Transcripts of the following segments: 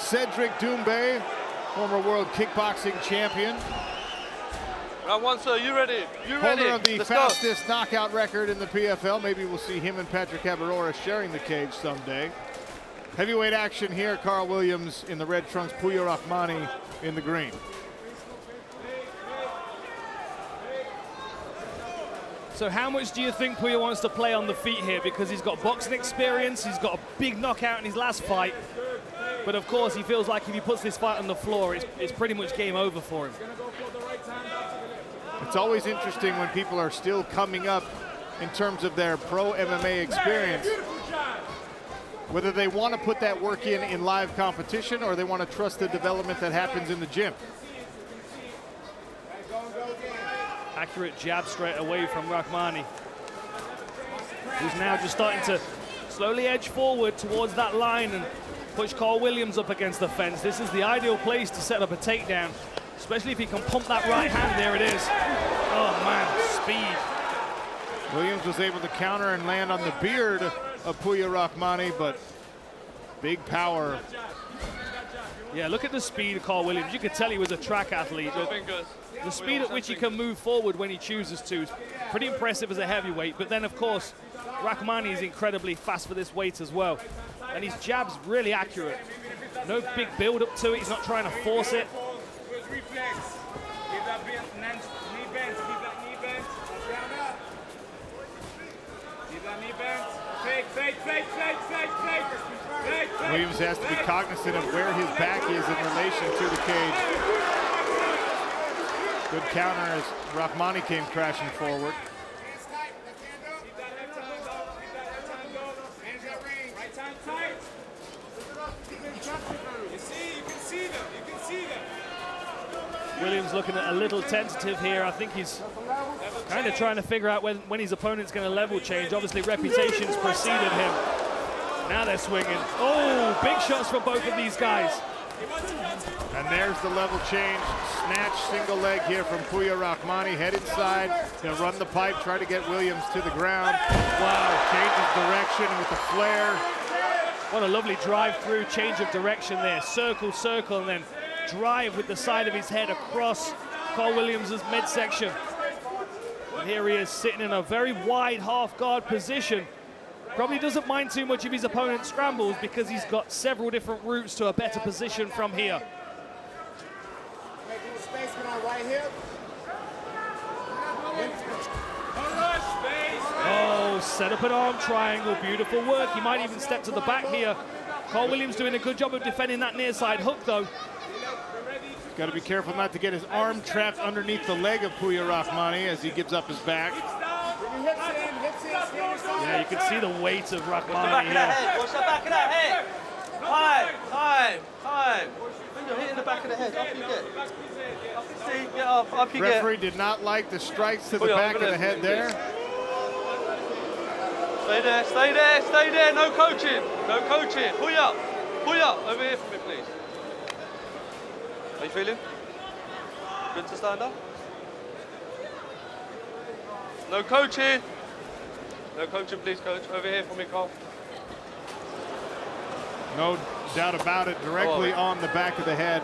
Cedric Doumbé, former world kickboxing champion. Round one, sir. You ready? You ready? Holder of the Let's fastest knockout record in the PFL. Maybe we'll see him and Patrick Cabarora sharing the cage someday. Heavyweight action here. Karl Williams in the red trunks, Pouya Rahmani in the green. So how much do you think Pouya wants to play on the feet here? Because he's got boxing experience, he's got a big knockout in his last fight. But of course, he feels like if he puts this fight on the floor, it's pretty much game over for him. It's always interesting when people are still coming up in terms of their pro MMA experience, whether they want to put that work in live competition or they want to trust the development that happens in the gym. Accurate jab straight away from Rahmani, who's now just starting to slowly edge forward towards that line and push Karl Williams up against the fence. This is the ideal place to set up a takedown, especially if he can pump that right hand. There it is. Oh man, speed. Williams was able to counter and land on the beard of Pouya Rahmani, but big power. Yeah, look at the speed of Karl Williams. You could tell he was a track athlete. The speed at which he can move forward when he chooses to is pretty impressive as a heavyweight. But then, of course, Rahmani is incredibly fast for this weight as well. And his jab's really accurate. No big build-up to it. He's not trying to force it. Williams has to be cognizant of where his back is in relation to the cage. Good counter as Rahmani came crashing forward. Williams looking at a little tentative here. I think he's kind of trying to figure out when his opponent's going to level change. Obviously, reputation's preceded him. Now they're swinging. Oh, big shots from both of these guys. And there's the level change. Snatch single leg here from Pouya Rahmani. Head inside. He'll run the pipe, try to get Williams to the ground. Wow, changes direction with the flare. What a lovely drive through, change of direction there. Circle, circle, and then drive with the side of his head across Karl Williams' midsection. And here he is sitting in a very wide half guard position. Probably doesn't mind too much if his opponent scrambles because he's got several different routes to a better position from here. Oh, set up an arm triangle, beautiful work. He might even step to the back here. Karl Williams doing a good job of defending that near side hook though. Got to be careful not to get his arm trapped underneath the leg of Pouya Rahmani as he gives up his back. Yeah, you can see the weight of Rahmani here. Watch the back of that head. Time. When you're hitting the back of the head, up you get. Up you see, get up you get. Referee did not like the strikes to the back of the head there. Stay there. No coaching. Pouya, over here for me, please. How you feeling? Good to stand up? No coaching. No coaching, please, coach. Over here for me, Karl. No doubt about it, directly on the back of the head.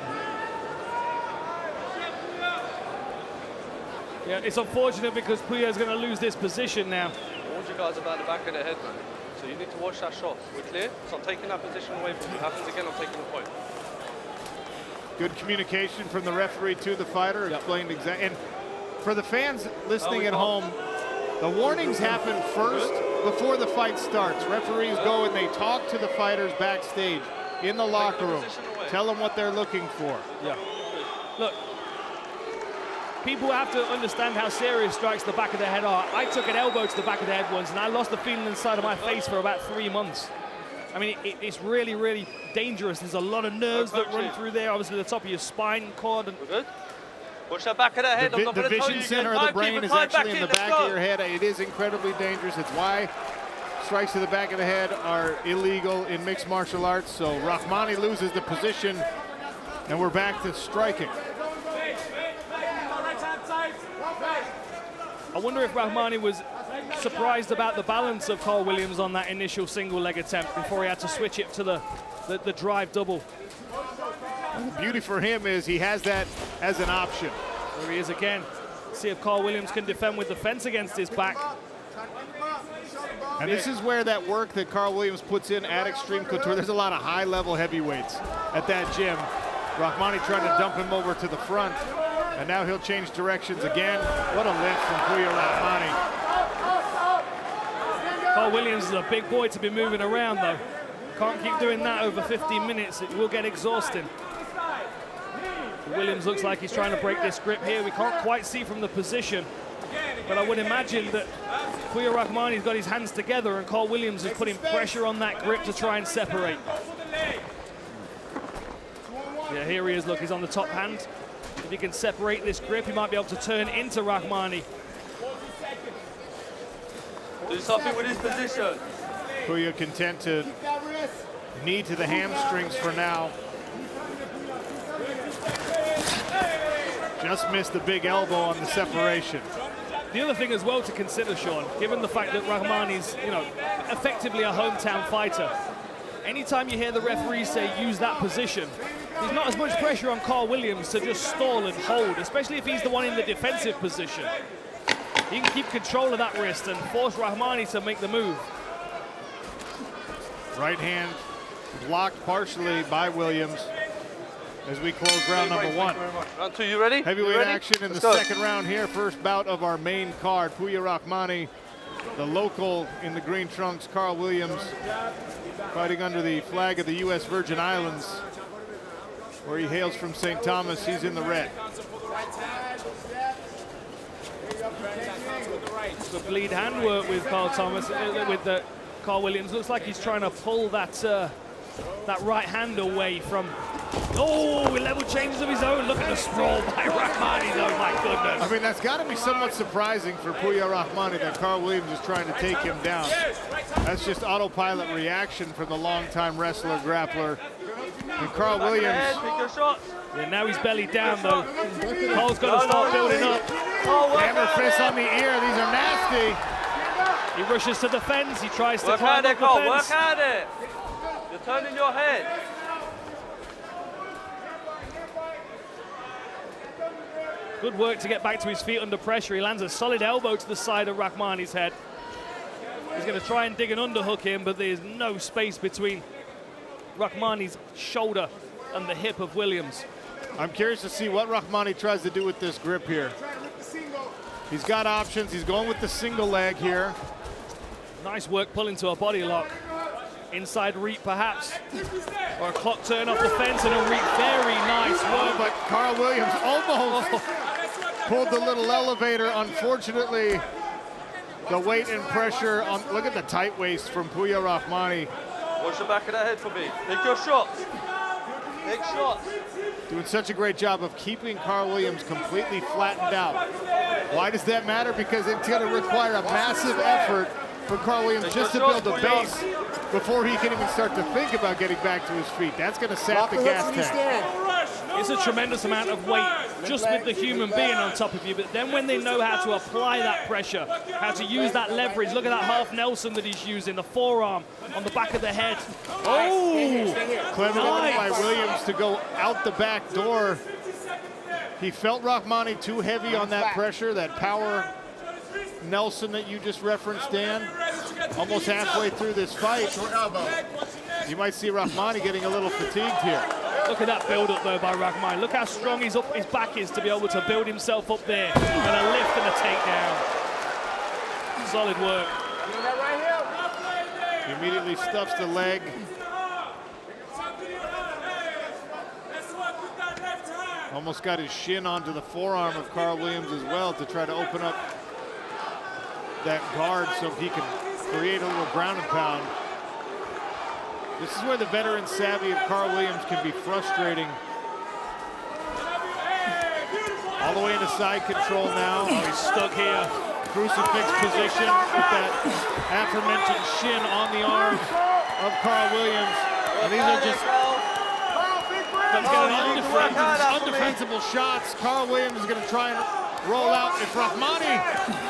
Yeah, it's unfortunate because Pouya's going to lose this position now. I warned you guys about the back of the head, man. So you need to watch that shot. We're clear? So I'm taking that position away from you. Happens again, I'm taking the point. Good communication from the referee to the fighter, explained exactly. And for the fans listening at home, the warnings happen first before the fight starts. Referees go and they talk to the fighters backstage in the locker room. Tell them what they're looking for. Yeah. Look, people have to understand how serious strikes to the back of the head are. I took an elbow to the back of the head once and I lost the feeling inside of my face for about 3 months. I mean, it's really, really dangerous. There's a lot of nerves that run through there. Obviously, the top of your spine cord. And we're good. Watch that back of the head. The vision center of the brain is actually in the back of your head. It is incredibly dangerous. It's why strikes to the back of the head are illegal in mixed martial arts. So Rahmani loses the position, and we're back to striking. I wonder if Rahmani was surprised about the balance of Karl Williams on that initial single leg attempt before he had to switch it to the drive double. The beauty for him is he has that as an option. There he is again. See if Carl Williams can defend with the fence against his back. And this is where that work that Carl Williams puts in at Extreme Couture, there's a lot of high-level heavyweights at that gym. Rahmani tried to dump him over to the front, and now he'll change directions again. What a lift from Pouya Rahmani. Carl Williams is a big boy to be moving around, though. Can't keep doing that over 15 minutes. It will get exhausting. Williams looks like he's trying to break this grip here. We can't quite see from the position, but I would imagine that Pouya Rahmani's got his hands together and Carl Williams is putting pressure on that grip to try and separate. Yeah, here he is. Look, he's on the top hand. If he can separate this grip, he might be able to turn into Rahmani. Do something with his position. Pouya content to knee to the hamstrings for now. Just missed the big elbow on the separation. The other thing as well to consider, Sean, given the fact that Rahmani's, effectively a hometown fighter, anytime you hear the referee say use that position, there's not as much pressure on Carl Williams to just stall and hold, especially if he's the one in the defensive position. He can keep control of that wrist and force Rahmani to make the move. Right hand blocked partially by Williams as we close round number 1. Round 2, you ready? Heavyweight you ready? action in Let's the go. second round here. First bout of our main card. Pouya Rahmani, the local in the green trunks. Carl Williams fighting under the flag of the U.S. Virgin Islands, where he hails from St. Thomas. He's in the red. Good lead hand work with Carl Williams. Looks like he's trying to pull that that right hand away from. Oh, level changes of his own. Look at the sprawl by Rahmani, though, my goodness. I mean, that's got to be somewhat surprising for Pouya Rahmani that Carl Williams is trying to take him down. That's just autopilot reaction from the longtime wrestler, grappler. And Carl Williams. Yeah, now he's belly down, though. Carl's got to start building up. Hammer fists on the ear. These are nasty. He rushes to the fence. He tries to Work climb at up it, the Carl. fence. Work at it. You're turning your head. Good work to get back to his feet under pressure. He lands a solid elbow to the side of Rahmani's head. He's going to try and dig an underhook in, but there's no space between Rahmani's shoulder and the hip of Williams. I'm curious to see what Rahmani tries to do with this grip here. He's got options. He's going with the single leg here. Nice work pulling to a body lock. Inside reap, perhaps. Or a clock turn off the fence and a reap. Very nice work. But Carl Williams almost pulled the little elevator. Unfortunately, the weight and pressure on. Look at the tight waist from Pouya Rahmani. Watch the back of that head for me. Take your shots. Take shots. Doing such a great job of keeping Carl Williams completely flattened out. Why does that matter? Because it's going to require a massive effort for Carl Williams just to build a base before he can even start to think about getting back to his feet. That's going to sap the gas tank. It's a tremendous amount of weight just with the human being on top of you, but then when they know how to apply that pressure, how to use that leverage, look at that half Nelson that he's using, the forearm on the back of the head. Oh, Clever move by Williams to go out the back door. He felt Rahmani too heavy on that pressure, that power Nelson that you just referenced, Dan. Almost halfway through this fight, you might see Rahmani getting a little fatigued here. Look at that build-up, though, by Rahmani. Look how strong his back is to be able to build himself up there. And a lift and a takedown. Solid work. He immediately stuffs the leg. Almost got his shin onto the forearm of Carl Williams as well to try to open up that guard so he can create a little ground and pound. This is where the veteran savvy of Carl Williams can be frustrating. All the way into side control now. Oh, he's stuck here. Crucifix position with that aforementioned shin on the arm of Carl Williams. And these are just undefensible shots. Carl Williams is going to try and roll out. If Rahmani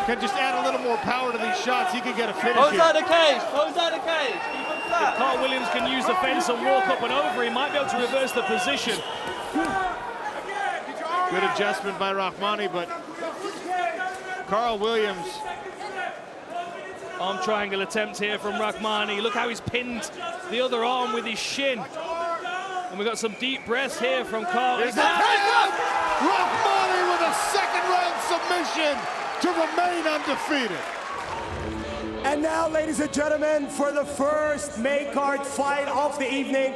can just add a little more power to these shots, he could get a finish Close here. out the cage. Close out the cage. Keep him flat. If Carl Williams can use the fence and walk up and over, he might be able to reverse the position. Good adjustment by Rahmani, but Karl Williams. Arm triangle attempt here from Rahmani. Look how he's pinned the other arm with his shin. And we've got some deep breaths here from Karl. Here's the takeout! Rahmani with a second round submission to remain undefeated. And now, ladies and gentlemen, for the first main card fight of the evening,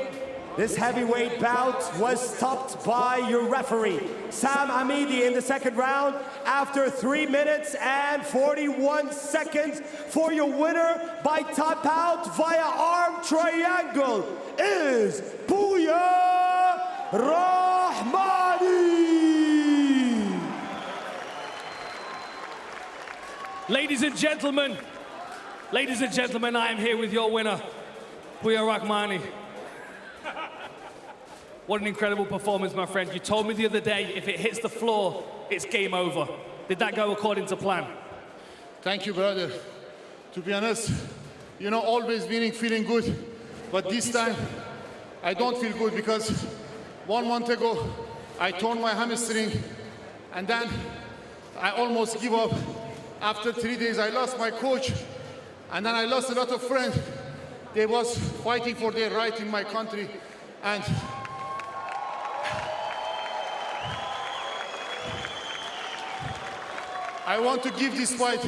this heavyweight bout was stopped by your referee, Sam Hamidi, in the second round after 3 minutes and 41 seconds. For your winner by tap out via arm triangle is Pouya Rahmani. Ladies and gentlemen, I am here with your winner, Pouya Rahmani. What an incredible performance, my friend. You told me the other day, if it hits the floor, it's game over. Did that go according to plan? Thank you, brother. To be honest, you know, always winning, feeling good. But this time, I don't feel good because 1 month ago, I torn my hamstring, and then I almost give up. After 3 days, I lost my coach, and then I lost a lot of friends. They was fighting for their right in my country, and I want to give this fight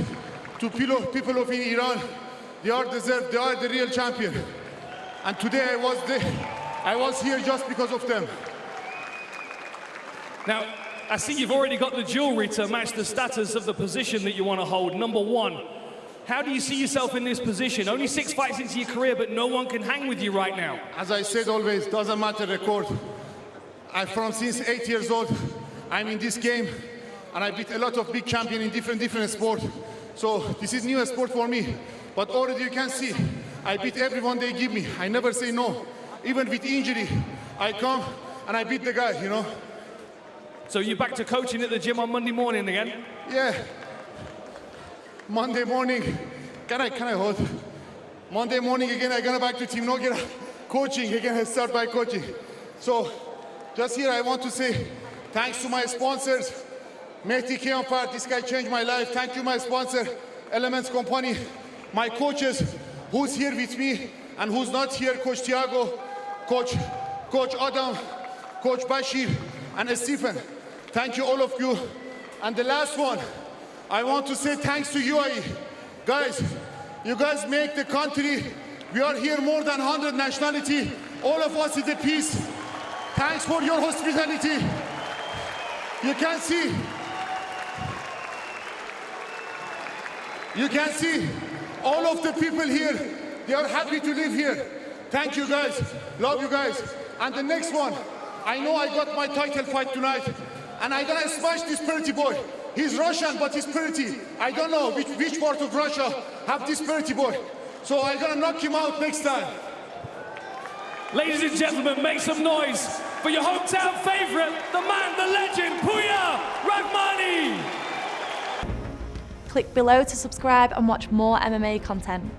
to people of Iran. They are deserved, they are the real champion. And today I was here just because of them. Now, I see you've already got the jewelry to match the status of the position that you want to hold. Number one, how do you see yourself in this position? Only 6 fights into your career, but no one can hang with you right now. As I said always, doesn't matter record. Since 8 years old, I'm in this game, and I beat a lot of big champions in different sports. So this is new sport for me. But already you can see, I beat everyone they give me. I never say no. Even with injury, I come and I beat the guy, you know. So you're back to coaching at the gym on Monday morning again? Yeah. Monday morning, can I hold? Monday morning again, I go back to Team Noguera, coaching again. I start by coaching. So just here, I want to say thanks to my sponsors. Mehdi Kianfar, this guy changed my life. Thank you, my sponsor, Elements Company. My coaches, who's here with me and who's not here, Coach Thiago, Coach Adam, Coach Bashir, and Stephen. Thank you, all of you. And the last one, I want to say thanks to UAE. Guys, you guys make the country. We are here more than 100 nationality. All of us is a piece. Thanks for your hospitality. You can see all of the people here, they are happy to live here. Thank you guys, love you guys. And the next one, I know I got my title fight tonight, and I'm gonna smash this pretty boy. He's Russian, but he's pretty. I don't know which part of Russia have this pretty boy. So I'm gonna knock him out next time. Ladies and gentlemen, make some noise for your hometown favorite, the man, the legend, Pouya Rahmani. Click below to subscribe and watch more MMA content.